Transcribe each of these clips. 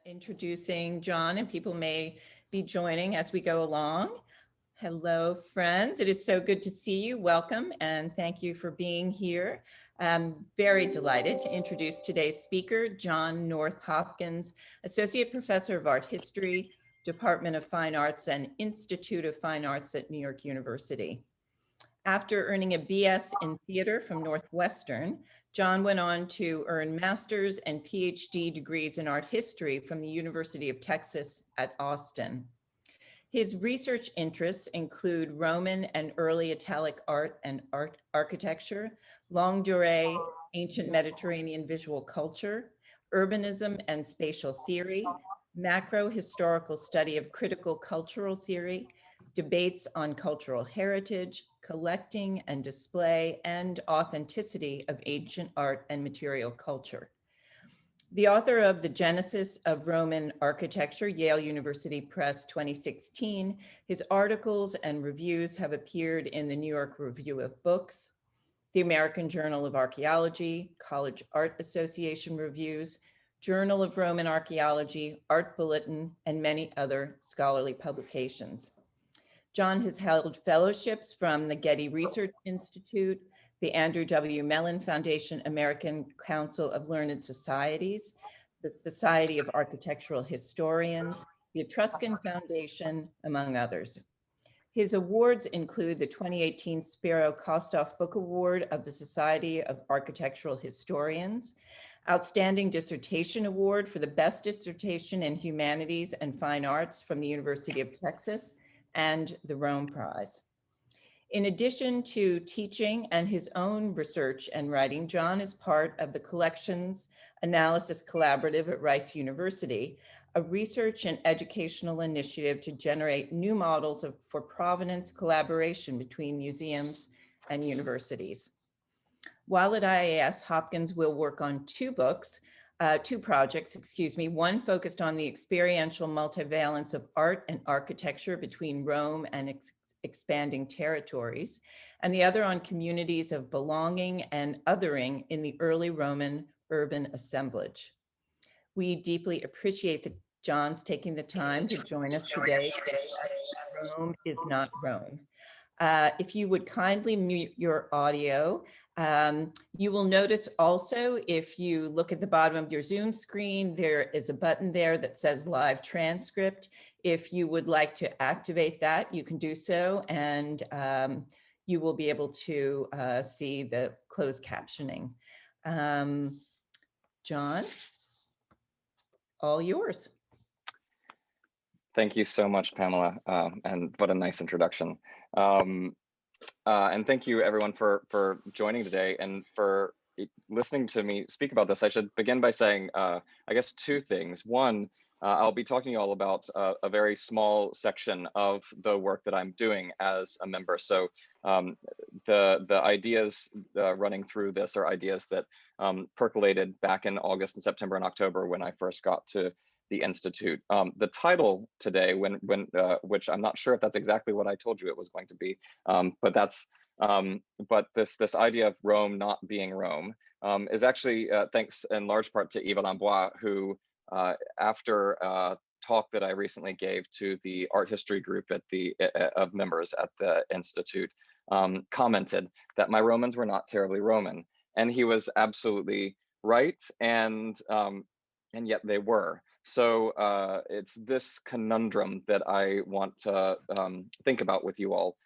Introducing John, and people may be joining as we go along. Hello, friends. It is so good to see you. Welcome, and thank you for being here. I'm very delighted to introduce today's speaker, John North Hopkins, Associate Professor of Art History, Department of Fine Arts and Institute of Fine Arts at New York University. After earning a BS in theater from Northwestern, John went on to earn master's and PhD degrees in art history from the University of Texas at Austin. His research interests include Roman and early Italic art and architecture, longue durée, ancient Mediterranean visual culture, urbanism and spatial theory, macro historical study of critical cultural theory, debates on cultural heritage, collecting and display, and authenticity of ancient art and material culture. The author of The Genesis of Roman Architecture, Yale University Press 2016, his articles and reviews have appeared in the New York Review of Books, the American Journal of Archaeology, College Art Association Reviews, Journal of Roman Archaeology, Art Bulletin, and many other scholarly publications. John has held fellowships from the Getty Research Institute, the Andrew W. Mellon Foundation, American Council of Learned Societies, the Society of Architectural Historians, the Etruscan Foundation, among others. His awards include the 2018 Spiro Kostoff Book Award of the Society of Architectural Historians, Outstanding Dissertation Award for the Best Dissertation in Humanities and Fine Arts from the University of Texas, and the Rome Prize. In addition to teaching and his own research and writing, John is part of the Collections Analysis Collaborative at Rice University, a research and educational initiative to generate new models for provenance collaboration between museums and universities. While at IAS, Hopkins will work on two projects, one focused on the experiential multivalence of art and architecture between Rome and expanding territories, and the other on communities of belonging and othering in the early Roman urban assemblage. We deeply appreciate that John's taking the time to join us today. Rome is not Rome. If you would kindly mute your audio. You will notice also, if you look at the bottom of your Zoom screen, there is a button there that says live transcript. If you would like to activate that, you can do so, and you will be able to see the closed captioning. John, all yours. Thank you so much, Pamela, and what a nice introduction. And thank you everyone for joining today and for listening to me speak about this. I should begin by saying, I guess, two things. One, I'll be talking to you all about a very small section of the work that I'm doing as a member. So the ideas running through this are ideas that percolated back in August and September and October when I first got to the Institute. The title today, which I'm not sure if that's exactly what I told you it was going to be, but this idea of Rome not being Rome is actually thanks in large part to Yves Lambois, who after a talk that I recently gave to the art history group of members at the Institute, commented that my Romans were not terribly Roman, and he was absolutely right, and yet they were. So it's this conundrum that I want to think about with you all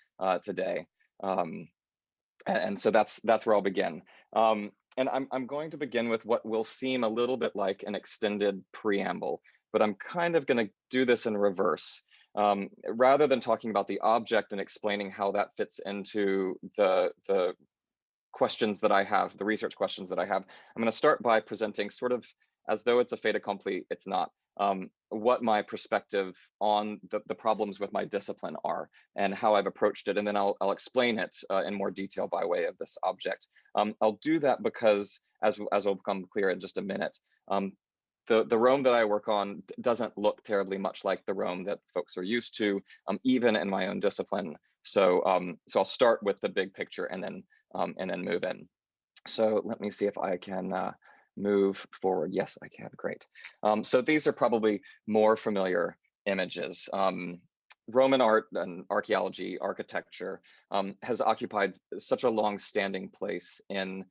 today. And so that's where I'll begin. And I'm going to begin with what will seem a little bit like an extended preamble, but I'm kind of going to do this in reverse. Rather than talking about the object and explaining how that fits into the questions that I have, the research questions that I have, I'm going to start by presenting sort of as though it's a fait accompli. It's not. What my perspective on the problems with my discipline are and how I've approached it, and then I'll explain it in more detail by way of this object. I'll do that because, as will become clear in just a minute, the Rome that I work on doesn't look terribly much like the Rome that folks are used to, even in my own discipline. So I'll start with the big picture and then move in. So let me see if I can move forward. Yes, I can. Great. So these are probably more familiar images. Roman art and archaeology, architecture, has occupied such a long-standing place in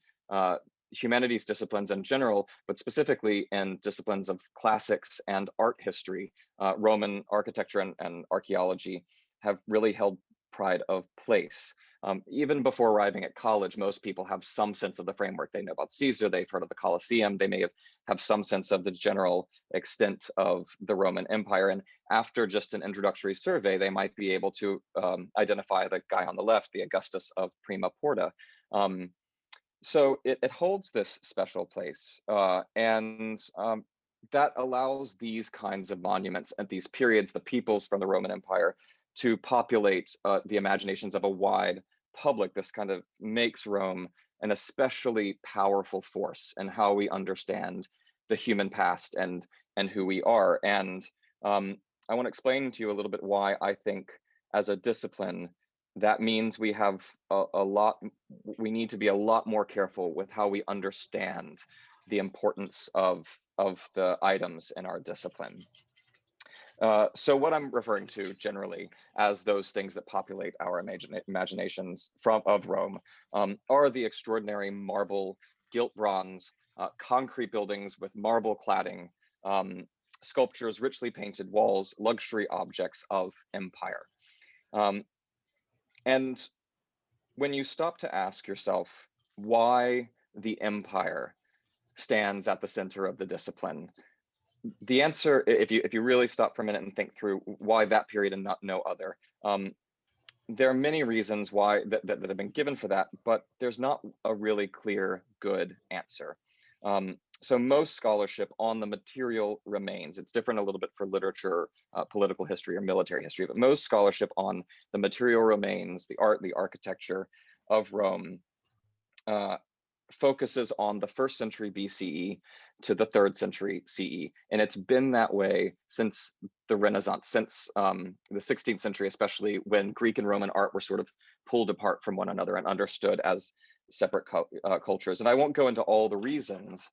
humanities disciplines in general, but specifically in disciplines of classics and art history. Roman architecture and archaeology have really held pride of place. Even before arriving at college, most people have some sense of the framework. They know about Caesar, they've heard of the Colosseum, they may have some sense of the general extent of the Roman Empire. And after just an introductory survey, they might be able to identify the guy on the left, the Augustus of Prima Porta. So it holds this special place, and that allows these kinds of monuments at these periods, the peoples from the Roman Empire, to populate the imaginations of a wide public. This kind of makes Rome an especially powerful force in how we understand the human past and who we are. And I want to explain to you a little bit why I think, as a discipline, that means we have we need to be a lot more careful with how we understand the importance of the items in our discipline. So what I'm referring to generally as those things that populate our imaginations of Rome are the extraordinary marble, gilt bronze, concrete buildings with marble cladding, sculptures, richly painted walls, luxury objects of empire. And when you stop to ask yourself why the empire stands at the center of the discipline, the answer, if you really stop for a minute and think through why that period and no other, there are many reasons why that have been given for that, but there's not a really clear, good answer. So most scholarship on the material remains. It's different a little bit for literature, political history, or military history, but most scholarship on the material remains, the art, the architecture of Rome, focuses on the 1st century BCE to the 3rd century CE. And it's been that way since the Renaissance, since the 16th century, especially, when Greek and Roman art were sort of pulled apart from one another and understood as separate cultures. And I won't go into all the reasons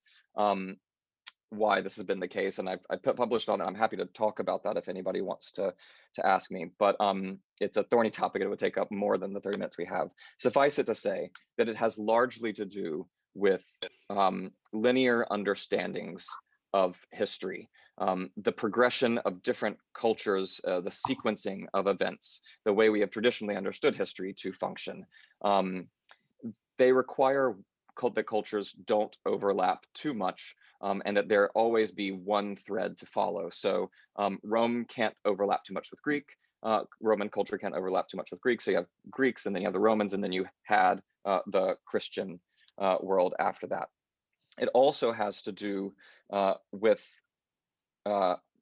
why this has been the case, and I've published on it. I'm happy to talk about that if anybody wants to ask me, but it's a thorny topic and it would take up more than the 30 minutes we have. Suffice it to say that it has largely to do with linear understandings of history, the progression of different cultures, the sequencing of events, the way we have traditionally understood history to function. They require that cultures don't overlap too much, and that there always be one thread to follow. So Rome can't overlap too much with Greek. Roman culture can't overlap too much with Greek. So you have Greeks, and then you have the Romans, and then you had the Christian world after that. It also has to do with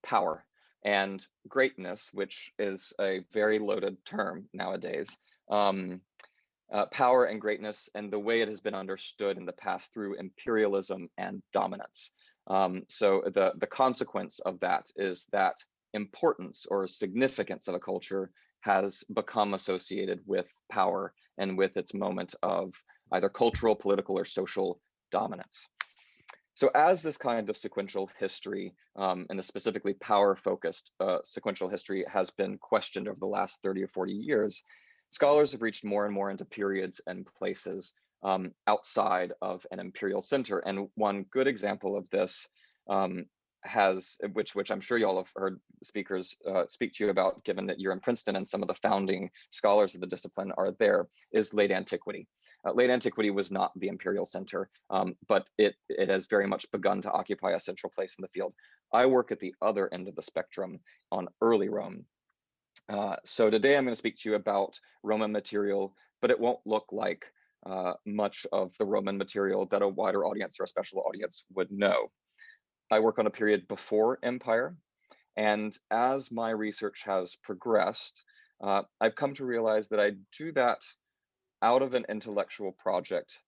power and greatness, which is a very loaded term nowadays. Power and greatness, and the way it has been understood in the past through imperialism and dominance. So the consequence of that is that importance or significance of a culture has become associated with power and with its moment of either cultural, political, or social dominance. So as this kind of sequential history, and specifically power-focused sequential history, has been questioned over the last 30 or 40 years, scholars have reached more and more into periods and places outside of an imperial center. And one good example of this which I'm sure y'all have heard speakers speak to you about, given that you're in Princeton and some of the founding scholars of the discipline are there, is late antiquity. Late antiquity was not the imperial center, but it has very much begun to occupy a central place in the field. I work at the other end of the spectrum on early Rome. So today I'm going to speak to you about Roman material, but it won't look like much of the Roman material that a wider audience or a special audience would know. I work on a period before empire, and as my research has progressed, I've come to realize that I do that out of an intellectual project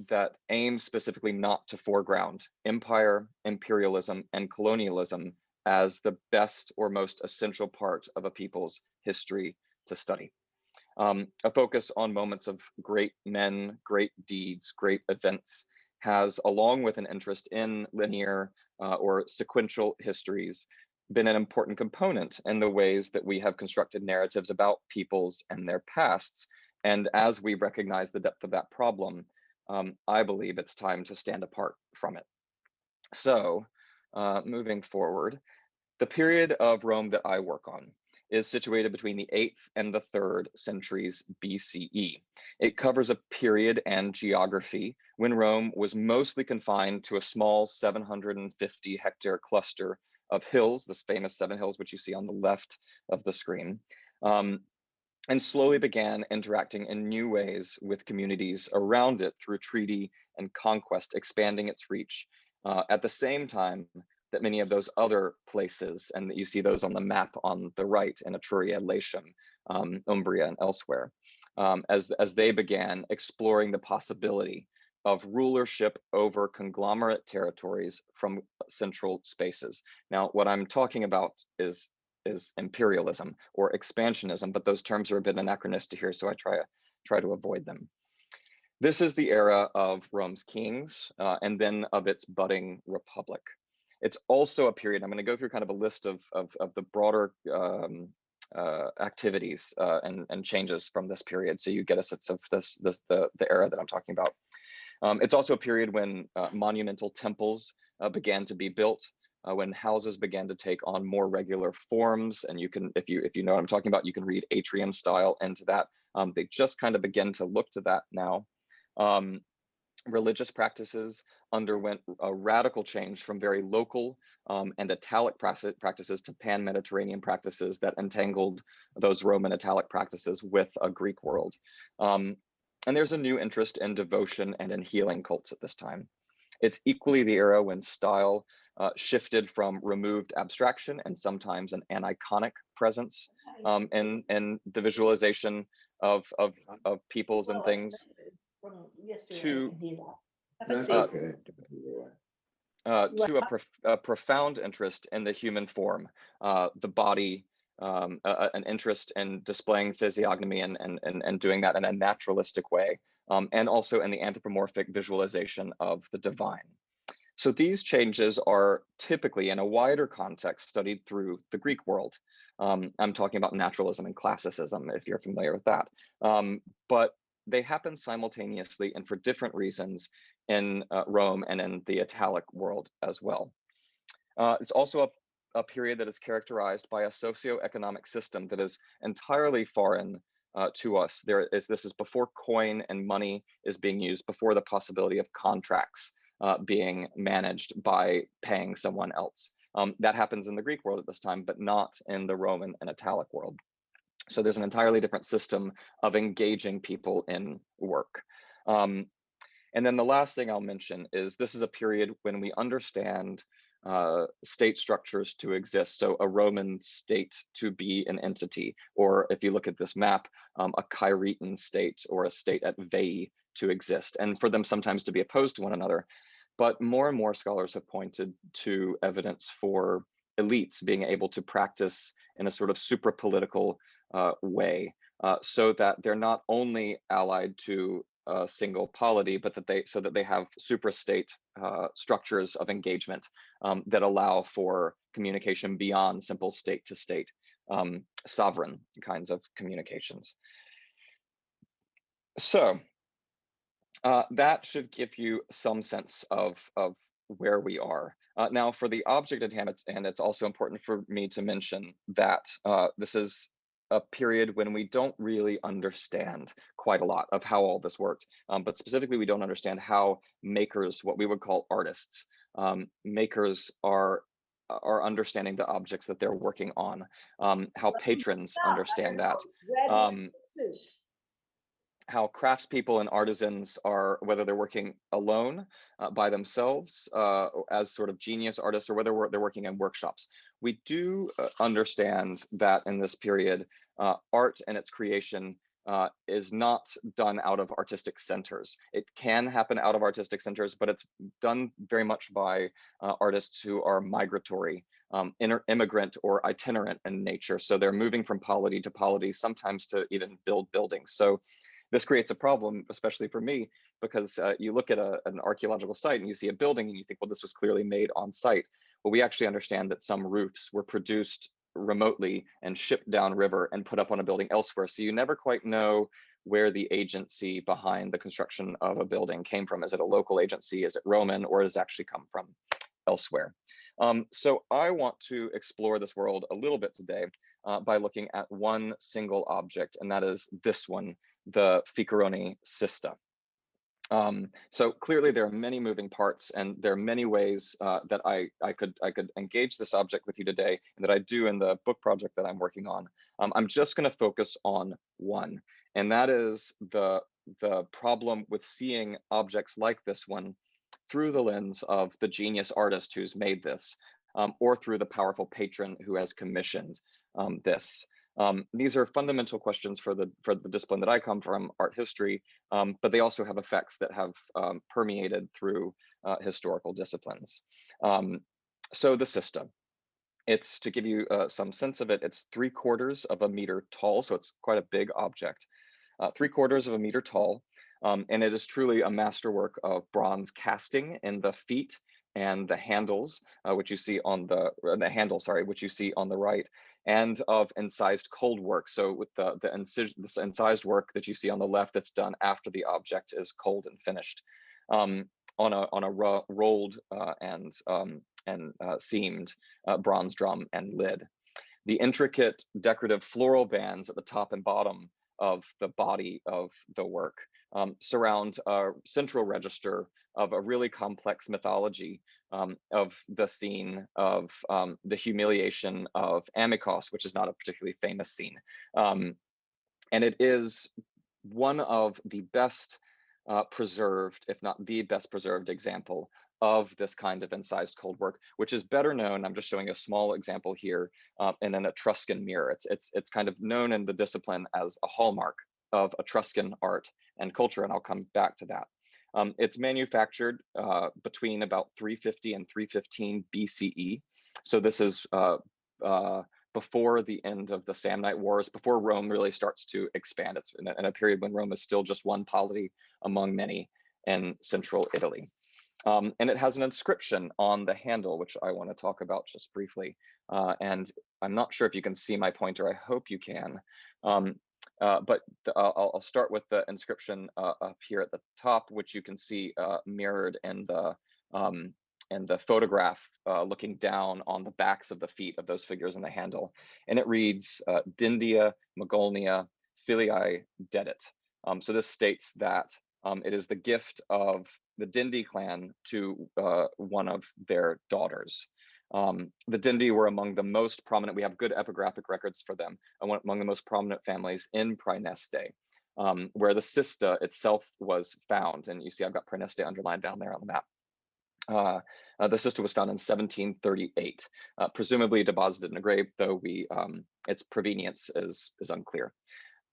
that aims specifically not to foreground empire, imperialism, and colonialism as the best or most essential part of a people's history to study. A focus on moments of great men, great deeds, great events has, along with an interest in linear or sequential histories, been an important component in the ways that we have constructed narratives about peoples and their pasts. And as we recognize the depth of that problem, I believe it's time to stand apart from it. So, moving forward, the period of Rome that I work on is situated between the 8th and the 3rd centuries BCE. It covers a period and geography when Rome was mostly confined to a small 750 hectare cluster of hills, this famous 7 hills, which you see on the left of the screen, and slowly began interacting in new ways with communities around it through treaty and conquest, expanding its reach. At the same time that many of those other places, and that you see those on the map on the right in Etruria, Latium, Umbria, and elsewhere, as they began exploring the possibility of rulership over conglomerate territories from central spaces. Now, what I'm talking about is imperialism or expansionism, but those terms are a bit anachronistic here, so I try to avoid them. This is the era of Rome's kings and then of its budding republic. It's also a period, I'm going to go through kind of a list of the broader activities and changes from this period, so you get a sense of the era that I'm talking about. It's also a period when monumental temples began to be built, when houses began to take on more regular forms, and you can, if you know what I'm talking about, you can read atrium style into that. They just kind of begin to look to that now. Religious practices underwent a radical change from very local and Italic practices to pan-Mediterranean practices that entangled those Roman Italic practices with a Greek world. And there's a new interest in devotion and in healing cults at this time. It's equally the era when style shifted from removed abstraction and sometimes an aniconic presence in the visualization of peoples and things to a profound interest in the human form, the body, an interest in displaying physiognomy and doing that in a naturalistic way, and also in the anthropomorphic visualization of the divine. So these changes are typically, in a wider context, studied through the Greek world. I'm talking about naturalism and classicism, if you're familiar with that. But they happen simultaneously and for different reasons in Rome and in the Italic world as well. It's also a period that is characterized by a socioeconomic system that is entirely foreign to us. This is before coin and money is being used, before the possibility of contracts being managed by paying someone else. That happens in the Greek world at this time, but not in the Roman and Italic world. So there's an entirely different system of engaging people in work. And then the last thing I'll mention is this is a period when we understand state structures to exist. So a Roman state to be an entity, or if you look at this map, a Cairitan state or a state at Veii to exist, and for them sometimes to be opposed to one another. But more and more scholars have pointed to evidence for elites being able to practice in a sort of supra-political way, so that they're not only allied to a single polity, but that they have suprastate structures of engagement that allow for communication beyond simple state to state, sovereign kinds of communications. So that should give you some sense of where we are. Now, for the object at hand, and it's also important for me to mention that this is a period when we don't really understand quite a lot of how all this worked, but specifically we don't understand how makers, what we would call artists, makers are understanding the objects that they're working on, how patrons understand that, how craftspeople and artisans are, whether they're working alone by themselves as sort of genius artists, or whether they're working in workshops. We do understand that in this period, art and its creation is not done out of artistic centers. It can happen out of artistic centers, but it's done very much by artists who are migratory, immigrant or itinerant in nature. So they're moving from polity to polity, sometimes to even build buildings. So this creates a problem, especially for me, because you look at an archaeological site and you see a building and you think, well, this was clearly made on site. Well, we actually understand that some roofs were produced remotely and shipped downriver and put up on a building elsewhere. So you never quite know where the agency behind the construction of a building came from. Is it a local agency? Is it Roman? Or does it actually come from elsewhere? So I want to explore this world a little bit today by looking at one single object, and that is this one, the Ficaroni Cista. So clearly there are many moving parts, and there are many ways that I could engage this object with you today, and that I do in the book project that I'm working on. I'm just going to focus on one, and that is the problem with seeing objects like this one through the lens of the genius artist who's made this, or through the powerful patron who has commissioned this. These are fundamental questions for the discipline that I come from, art history, but they also have effects that have permeated through historical disciplines. So the Cista, it's, to give you some sense of it, it's 3/4 of a meter tall, so it's quite a big object. 3/4 of a meter tall, and it is truly a masterwork of bronze casting in the feet and the handles, which you see on the handle, sorry, which you see on the right, and of incised cold work. So with this incised work that you see on the left, that's done after the object is cold and finished, on a rolled and seamed bronze drum and lid. The intricate decorative floral bands at the top and bottom of the body of the work surround a central register of a really complex mythology of the scene of the humiliation of Amycos, which is not a particularly famous scene. And it is one of the best preserved, if not the best preserved example of this kind of incised cold work, which is better known. I'm just showing a small example here in an Etruscan mirror. It's kind of known in the discipline as a hallmark of Etruscan art and culture, and I'll come back to that. It's manufactured between about 350 and 315 BCE. So this is before the end of the Samnite Wars, before Rome really starts to expand. It's in a period when Rome is still just one polity among many in central Italy. And it has an inscription on the handle, which I want to talk about just briefly. And I'm not sure if you can see my pointer. I hope you can. But I'll start with the inscription up here at the top, which you can see mirrored in the photograph looking down on the backs of the feet of those figures in the handle. And it reads, Dindia Magolnia Filii Dedit. So this states that it is the gift of the Dindi clan to one of their daughters. The Dindi were among the most prominent, we have good epigraphic records for them, among the most prominent families in Praeneste, where the Cista itself was found. And you see I've got Praeneste underlined down there on the map. The Cista was found in 1738, presumably deposited in a grave, though its provenience is unclear.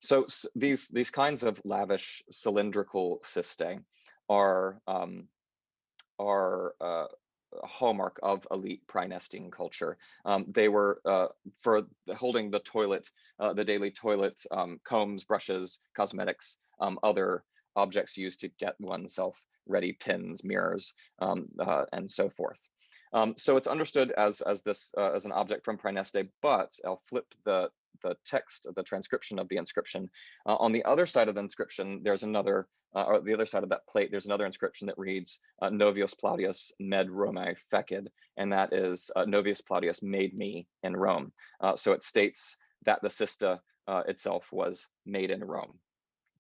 So these kinds of lavish cylindrical cistae are a hallmark of elite Praenestine culture. They were for holding the toilet, the daily toilet, combs, brushes, cosmetics, other objects used to get oneself ready, pins, mirrors, and so forth. So it's understood as an object from Praeneste, but I'll flip the text, the transcription of the inscription. On the other side of the inscription, there's another, or the other side of that plate, there's another inscription that reads, Novius Plautius med Romae fecid, and that is, Novius Plautius made me in Rome. So it states that the Cista itself was made in Rome.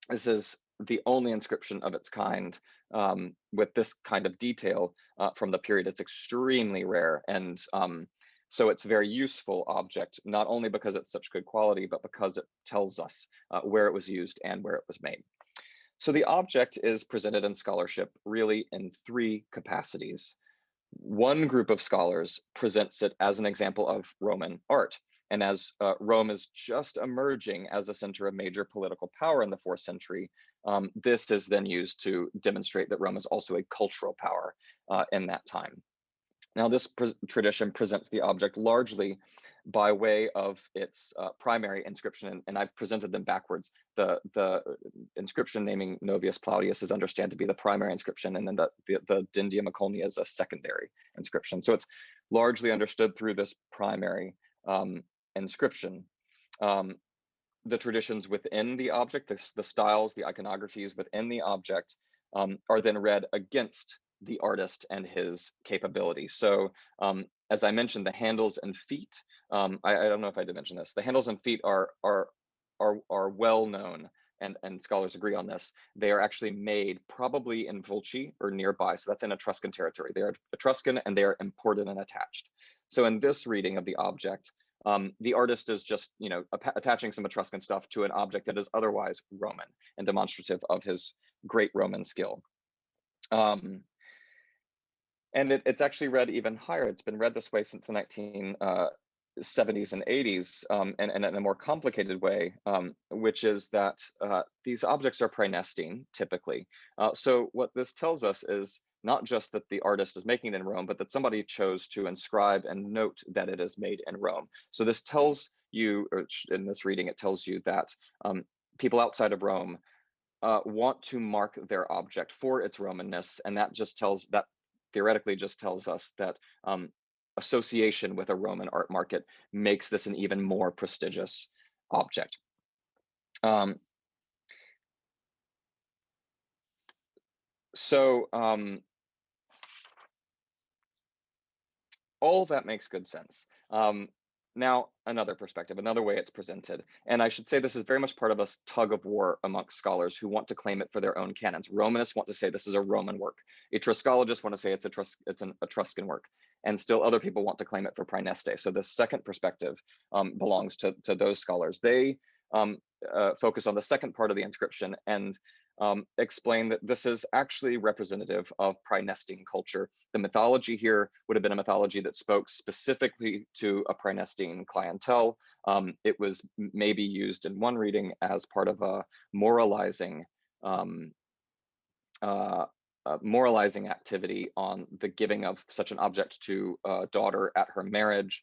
This is the only inscription of its kind with this kind of detail from the period. It's extremely rare, and so it's a very useful object, not only because it's such good quality, but because it tells us where it was used and where it was made. So the object is presented in scholarship really in three capacities. One group of scholars presents it as an example of Roman art. And as Rome is just emerging as a center of major political power in the 4th century, this is then used to demonstrate that Rome is also a cultural power in that time. Now, this tradition presents the object largely by way of its primary inscription, and I've presented them backwards. The inscription naming Novius Plautius is understood to be the primary inscription, and then the Dindia Mecolnia is a secondary inscription. So it's largely understood through this primary inscription. The traditions within the object, the styles, the iconographies within the object are then read against the artist and his capability. So as I mentioned, the handles and feet, I don't know if I did mention this, the handles and feet are well known, and scholars agree on this. They are actually made probably in Volci or nearby, so that's in Etruscan territory. They are Etruscan and they are imported and attached. So in this reading of the object, the artist is just, attaching some Etruscan stuff to an object that is otherwise Roman and demonstrative of his great Roman skill. And it's actually read even higher. It's been read this way since the 1970s and 80s, and in a more complicated way, which is that these objects are praenestine, typically. So what this tells us is not just that the artist is making it in Rome, but that somebody chose to inscribe and note that it is made in Rome. So this tells you, or in this reading, it tells you that people outside of Rome want to mark their object for its Romanness, and that theoretically just tells us that association with a Roman art market makes this an even more prestigious object. All of that makes good sense. Now, another perspective, another way it's presented, and I should say this is very much part of a tug of war amongst scholars who want to claim it for their own canons. Romanists want to say this is a Roman work. Etruscologists want to say it's an Etruscan work, and still other people want to claim it for Praeneste. So the second perspective belongs to those scholars. They focus on the second part of the inscription and explain that this is actually representative of Praenestine culture. The mythology here would have been a mythology that spoke specifically to a Praenestine clientele. It was maybe used in one reading as part of a moralizing moralizing activity on the giving of such an object to a daughter at her marriage.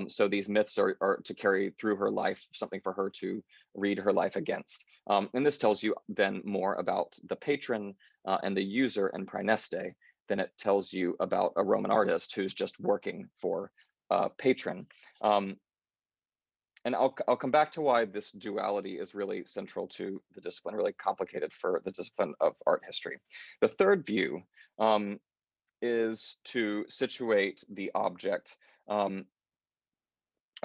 So these myths are to carry through her life, something for her to read her life against. And this tells you then more about the patron and the user in Praeneste than it tells you about a Roman artist who's just working for a patron. And I'll come back to why this duality is really central to the discipline, really complicated for the discipline of art history. The third view is to situate the object,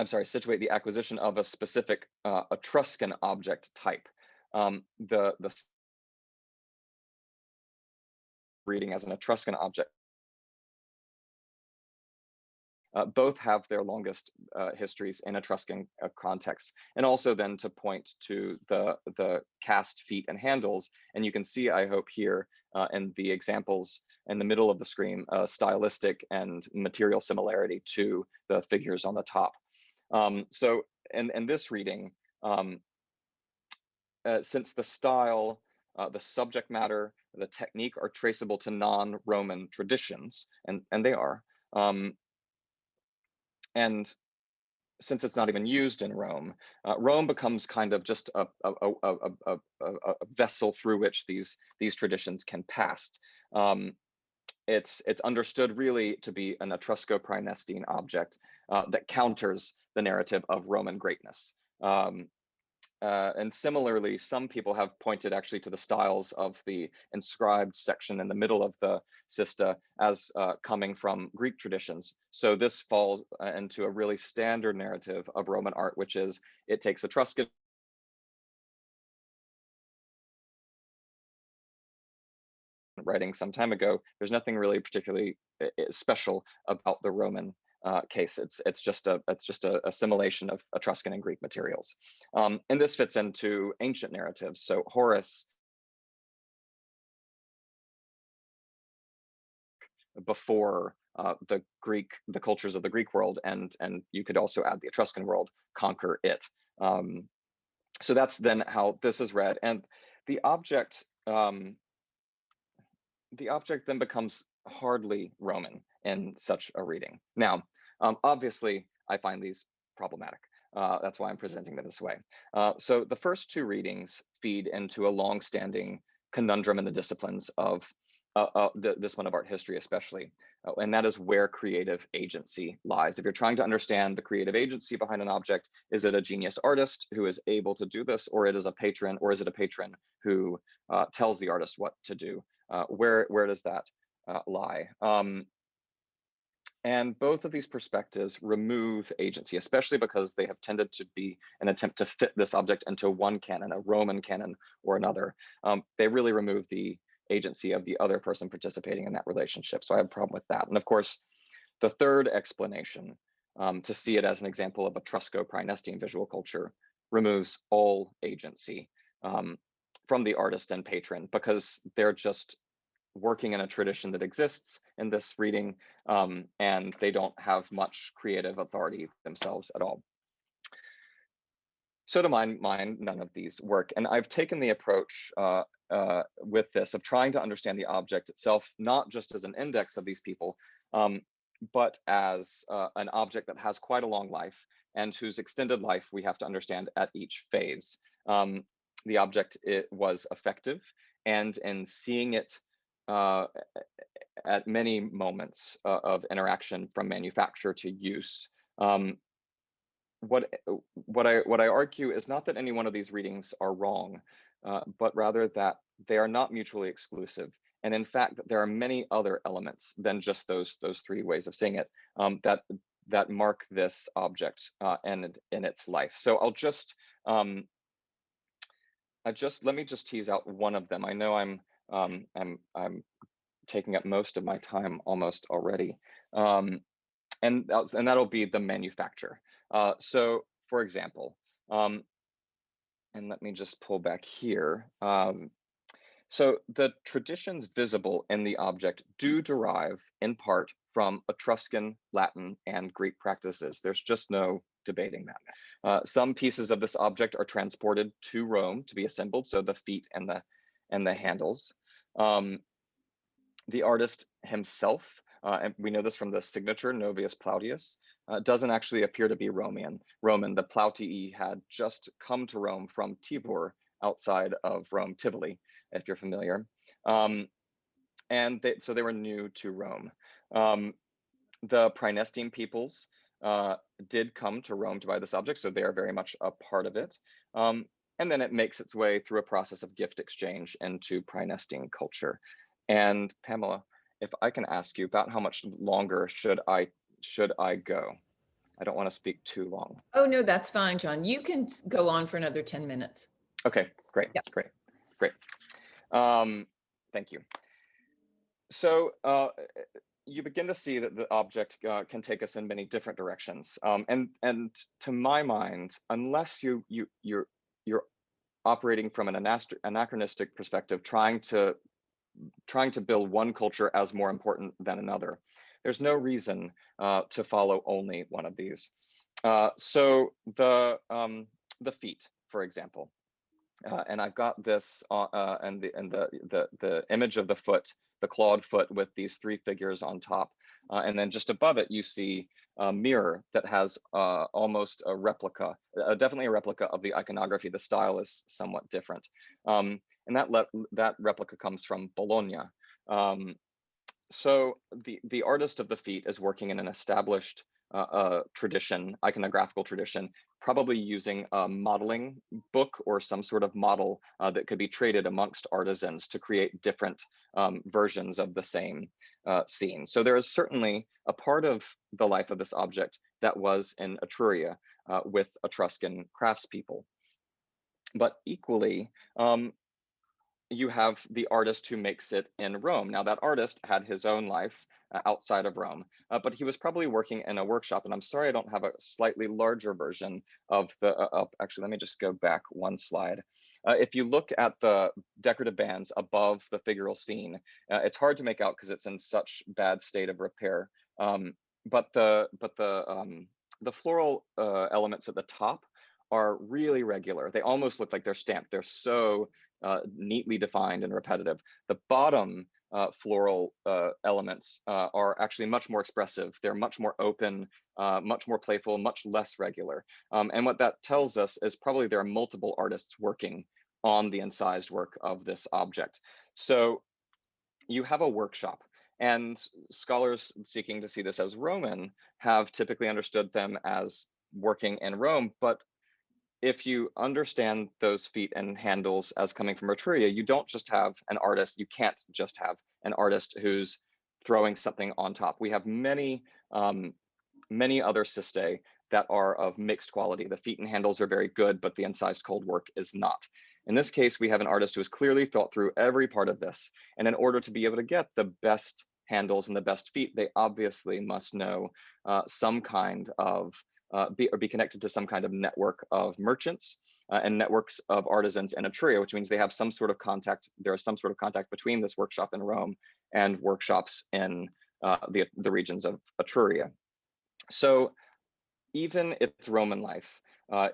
situate the acquisition of a specific Etruscan object type. The reading as an Etruscan object. Both have their longest histories in Etruscan context, and also then to point to the cast feet and handles. And you can see, I hope here in the examples in the middle of the screen, stylistic and material similarity to the figures on the top. So in this reading, since the style, the subject matter, the technique are traceable to non-Roman traditions, and they are, and since it's not even used in Rome, Rome becomes kind of just a vessel through which these traditions can pass. It's understood really to be an Etrusco-Praenestine object that counters the narrative of Roman greatness. And similarly, some people have pointed actually to the styles of the inscribed section in the middle of the Cista as coming from Greek traditions. So this falls into a really standard narrative of Roman art, which is it takes Etruscan writing some time ago. There's nothing really particularly special about the Roman case. It's just a assimilation of Etruscan and Greek materials, and this fits into ancient narratives. So Horace, before the cultures of the Greek world, and you could also add the Etruscan world, conquer it. So that's then how this is read, and the object then becomes hardly Roman in such a reading. Now, obviously, I find these problematic. That's why I'm presenting them this way. So the first two readings feed into a long-standing conundrum in the disciplines of the discipline of art history, especially, and that is where creative agency lies. If you're trying to understand the creative agency behind an object, is it a genius artist who is able to do this, or is it a patron who tells the artist what to do? Where does that lie? And both of these perspectives remove agency, especially because they have tended to be an attempt to fit this object into one canon, a Roman canon or another. They really remove the agency of the other person participating in that relationship. So I have a problem with that. And of course, the third explanation, to see it as an example of Etrusco-Praenestine visual culture, removes all agency from the artist and patron, because they're just working in a tradition that exists in this reading, and they don't have much creative authority themselves at all. So to my mind, none of these work. And I've taken the approach with this of trying to understand the object itself, not just as an index of these people, but as an object that has quite a long life and whose extended life we have to understand at each phase. The object, it was effective, and in seeing it at many moments of interaction from manufacture to use. What I argue is not that any one of these readings are wrong, but rather that they are not mutually exclusive. And in fact, there are many other elements than just those three ways of seeing it that mark this object and in its life. So let me just tease out one of them. I know I'm taking up most of my time almost already. And that'll be the manufacture. So for example, and let me just pull back here. So the traditions visible in the object do derive in part from Etruscan, Latin, and Greek practices. There's just no debating that. Some pieces of this object are transported to Rome to be assembled, so the feet and the handles. The artist himself, and we know this from the signature, Novius Plautius, doesn't actually appear to be Roman. The Plautii had just come to Rome from Tibur, outside of Rome, Tivoli, if you're familiar. So they were new to Rome. The Praenestine peoples did come to Rome to buy this object, so they are very much a part of it. And then it makes its way through a process of gift exchange into Praenestine culture. And Pamela, if I can ask you, about how much longer should I go? I don't want to speak too long. Oh, no, that's fine, John. You can go on for another 10 minutes. Okay, great, Yep. great. Thank you. So you begin to see that the object can take us in many different directions. And to my mind, unless you're operating from an anachronistic perspective, trying to build one culture as more important than another, there's no reason to follow only one of these. So the feet, for example, and I've got this and the image of the foot, the clawed foot with these three figures on top, and then just above it you see a mirror that has almost a replica, definitely a replica of the iconography. The style is somewhat different, and that replica comes from Bologna. So the artist of the feet is working in an established tradition, iconographical tradition, probably using a modeling book or some sort of model that could be traded amongst artisans to create different versions of the same scene. So there is certainly a part of the life of this object that was in Etruria with Etruscan craftspeople. But equally, you have the artist who makes it in Rome. Now that artist had his own life outside of Rome, but he was probably working in a workshop. And I'm sorry I don't have a slightly larger version of the, actually, let me just go back one slide. If you look at the decorative bands above the figural scene, it's hard to make out because it's in such bad state of repair. But the floral elements at the top are really regular. They almost look like they're stamped. They're so neatly defined and repetitive. The bottom floral elements are actually much more expressive. They're much more open, much more playful, much less regular. And what that tells us is probably there are multiple artists working on the incised work of this object. So you have a workshop, and scholars seeking to see this as Roman have typically understood them as working in Rome. But if you understand those feet and handles as coming from Etruria, you don't just have an artist, you can't just have an artist who's throwing something on top. We have many, many other cistae that are of mixed quality. The feet and handles are very good, but the incised cold work is not. In this case, we have an artist who has clearly thought through every part of this. And in order to be able to get the best handles and the best feet, they obviously must know some kind of be connected to some kind of network of merchants and networks of artisans in Etruria, which means they have some sort of contact. There is some sort of contact between this workshop in Rome and workshops in the regions of Etruria. So even its Roman life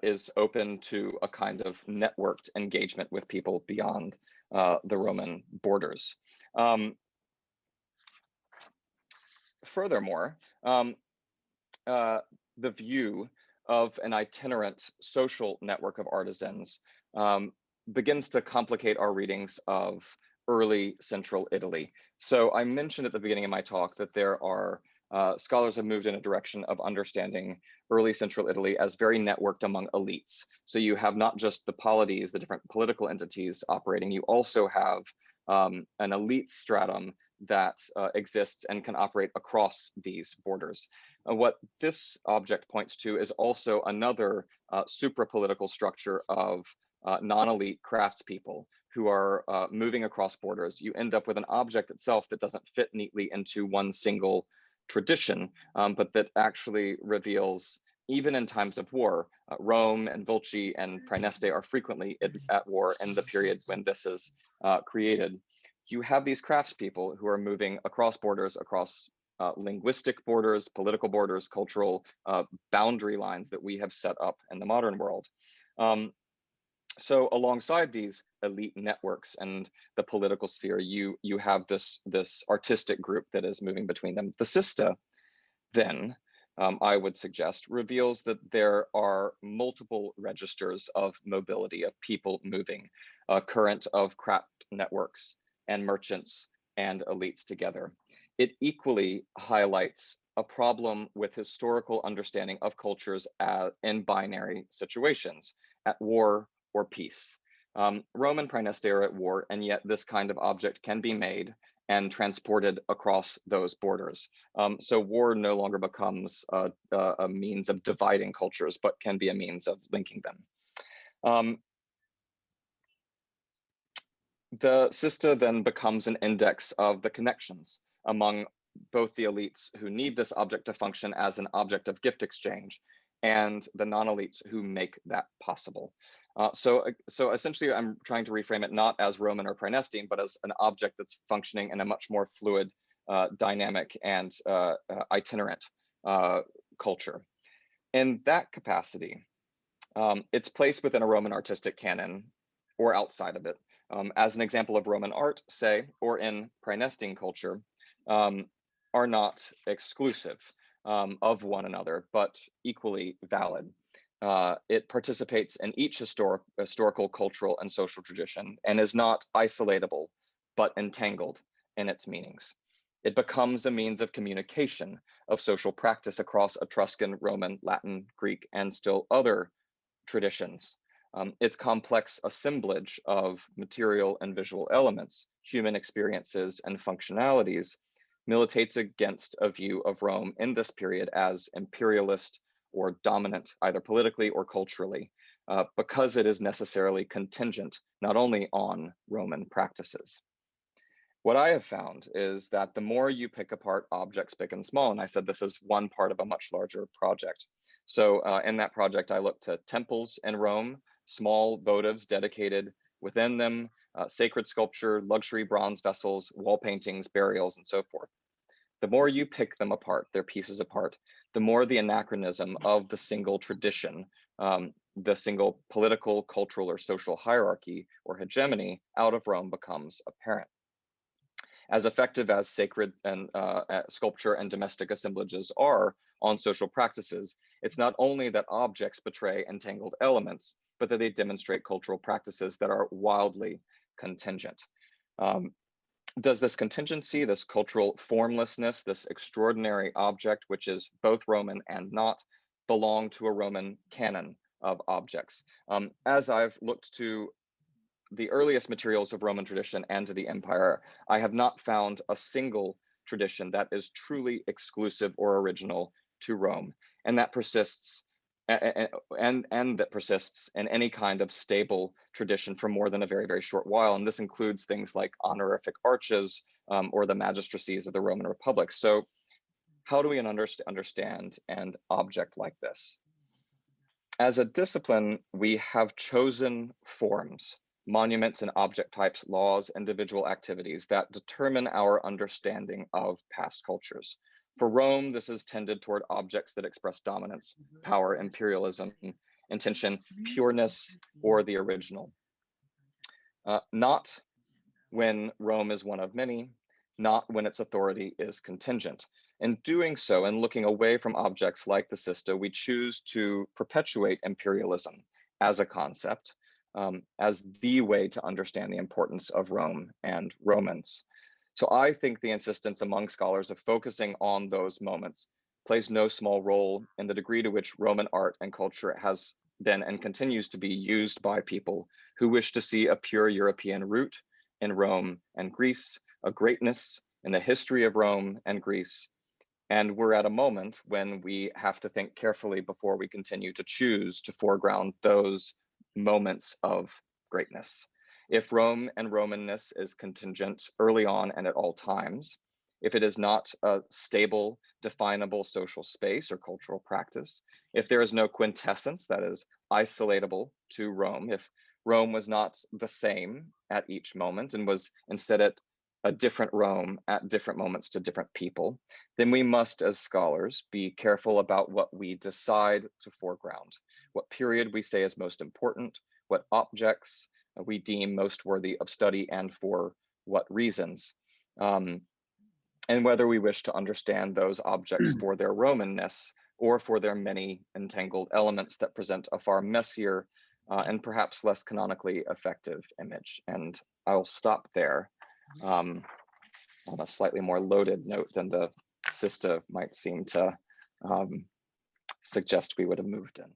is open to a kind of networked engagement with people beyond the Roman borders. Furthermore, the view of an itinerant social network of artisans begins to complicate our readings of early central Italy. So I mentioned at the beginning of my talk that there are scholars have moved in a direction of understanding early central Italy as very networked among elites. So you have not just the polities, the different political entities operating, you also have an elite stratum that exists and can operate across these borders. What this object points to is also another supra-political structure of non-elite craftspeople who are moving across borders. You end up with an object itself that doesn't fit neatly into one single tradition, but that actually reveals, even in times of war, Rome and Volci and Praeneste are frequently at war in the period when this is created. You have these craftspeople who are moving across borders, across linguistic borders, political borders, cultural boundary lines that we have set up in the modern world. So alongside these elite networks and the political sphere, you have this artistic group that is moving between them. The Cista, then, I would suggest, reveals that there are multiple registers of mobility, of people moving, a current of craft networks and merchants and elites together. It equally highlights a problem with historical understanding of cultures in binary situations, at war or peace. Rome and Praeneste are at war, and yet this kind of object can be made and transported across those borders. So war no longer becomes a means of dividing cultures, but can be a means of linking them. The Cista then becomes an index of the connections among both the elites who need this object to function as an object of gift exchange and the non-elites who make that possible. So essentially, I'm trying to reframe it not as Roman or Praenestine, but as an object that's functioning in a much more fluid, dynamic, and itinerant culture. In that capacity, it's placed within a Roman artistic canon or outside of it. As an example of Roman art, say, or in Praenestine culture, are not exclusive of one another, but equally valid. It participates in each historical, cultural, and social tradition and is not isolatable, but entangled in its meanings. It becomes a means of communication of social practice across Etruscan, Roman, Latin, Greek, and still other traditions. Its complex assemblage of material and visual elements, human experiences, and functionalities militates against a view of Rome in this period as imperialist or dominant, either politically or culturally, because it is necessarily contingent not only on Roman practices. What I have found is that the more you pick apart objects big and small, and I said this is one part of a much larger project. So in that project, I looked to temples in Rome, small votives dedicated within them, sacred sculpture, luxury bronze vessels, wall paintings, burials, and so forth. The more you pick them apart, their pieces apart, the more the anachronism of the single tradition, the single political, cultural, or social hierarchy or hegemony out of Rome becomes apparent. As effective as sacred and sculpture and domestic assemblages are on social practices, it's not only that objects betray entangled elements, but that they demonstrate cultural practices that are wildly contingent. Does this contingency, this cultural formlessness, this extraordinary object, which is both Roman and not, belong to a Roman canon of objects? As I've looked to the earliest materials of Roman tradition and to the empire, I have not found a single tradition that is truly exclusive or original to Rome, and that persists and that persists in any kind of stable tradition for more than a very, very short while. And this includes things like honorific arches or the magistracies of the Roman Republic. So how do we understand an object like this? As a discipline, we have chosen forms, monuments and object types, laws, individual activities that determine our understanding of past cultures. For Rome, this is tended toward objects that express dominance, power, imperialism, intention, pureness, or the original. Not when Rome is one of many, not when its authority is contingent. In doing so, and looking away from objects like the Cista, we choose to perpetuate imperialism as a concept, as the way to understand the importance of Rome and Romans. So I think the insistence among scholars of focusing on those moments plays no small role in the degree to which Roman art and culture has been and continues to be used by people who wish to see a pure European root in Rome and Greece, a greatness in the history of Rome and Greece. And we're at a moment when we have to think carefully before we continue to choose to foreground those moments of greatness. If Rome and Romanness is contingent early on and at all times, if it is not a stable, definable social space or cultural practice, if there is no quintessence that is isolatable to Rome, if Rome was not the same at each moment and was instead at a different Rome at different moments to different people, then we must, as scholars, be careful about what we decide to foreground, what period we say is most important, what objects we deem most worthy of study and for what reasons, and whether we wish to understand those objects for their Romanness or for their many entangled elements that present a far messier and perhaps less canonically effective image. And I'll stop there on a slightly more loaded note than the Cista might seem to suggest we would have moved in.